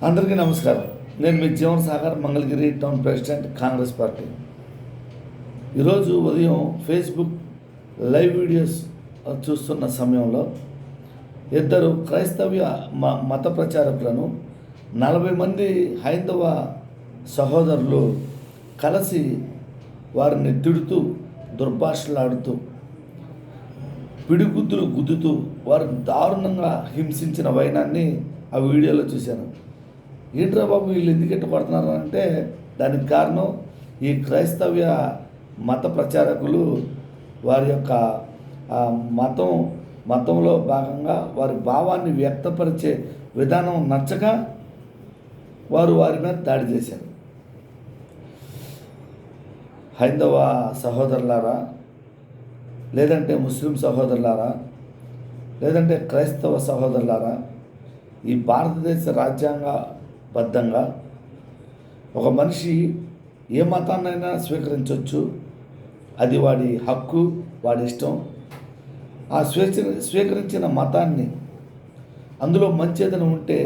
అందరికీ నమస్కారం. నేను మీ Jeevan Sagar, Mangalagiri town president, Congress party. ఈరోజు ఉదయం ఫేస్బుక్ లైవ్ వీడియోస్ చూస్తున్న సమయంలో ఇద్దరు క్రైస్తవ్య మత ప్రచారకులను 40 మంది హైందవ సహోదరులు కలిసి వారిని తిడుతూ, దుర్భాషలాడుతూ, పిడిగుద్దులు గుద్దుతూ వారిని దారుణంగా హింసించిన వైనాన్ని ఆ వీడియోలో చూశాను. ఏంట్రా బాబు వీళ్ళు ఎందుకు ఎట్టు పడుతున్నారు అంటే దానికి కారణం ఈ క్రైస్తవ్య మత ప్రచారకులు వారి యొక్క మతంలో భాగంగా వారి భావాన్ని వ్యక్తపరిచే విధానం నచ్చక వారి మీద దాడి చేశారు. హైందవ సహోదరులారా, లేదంటే ముస్లిం సహోదరులారా, లేదంటే క్రైస్తవ సహోదరులారా, ఈ భారతదేశ రాజ్యాంగబద్ధంగా ఒక మనిషి ఏ మతాన్నైనా స్వీకరించవచ్చు. అది వాడి హక్కు, వాడి ఇష్టం. ఆ స్వీకరించిన మతాన్ని అందులో మంచి ఏదైనా ఉంటే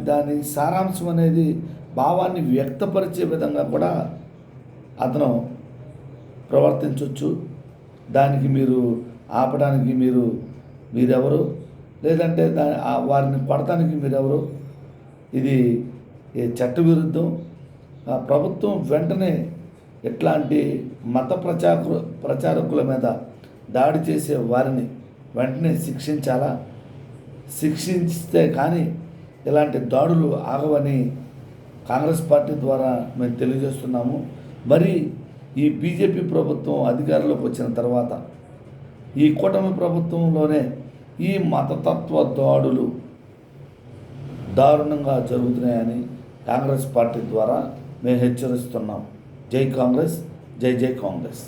దాని సారాంశం అనేది భావాన్ని వ్యక్తపరిచే విధంగా కూడా అతను ప్రవర్తించవచ్చు. దానికి మీరు ఆపడానికి మీరెవరు, లేదంటే వారిని పడటానికి మీరెవరు? ఇది చట్టవిరుద్ధం. ప్రభుత్వం వెంటనే ఇట్లాంటి మత ప్రచారకుల మీద దాడి చేసే వారిని వెంటనే శిక్షించాలా. శిక్షిస్తే కానీ ఇలాంటి దాడులు ఆగవని కాంగ్రెస్ పార్టీ ద్వారా మేము తెలియజేస్తున్నాము. మరి ఈ బీజేపీ ప్రభుత్వం అధికారంలోకి వచ్చిన తర్వాత ఈ కూటమి ప్రభుత్వంలోనే ఈ మతతత్వ దాడులు దారుణంగా జరుగుతున్నాయని కాంగ్రెస్ పార్టీ ద్వారా మేము హెచ్చరిస్తున్నాం. జై కాంగ్రెస్, జై జై కాంగ్రెస్.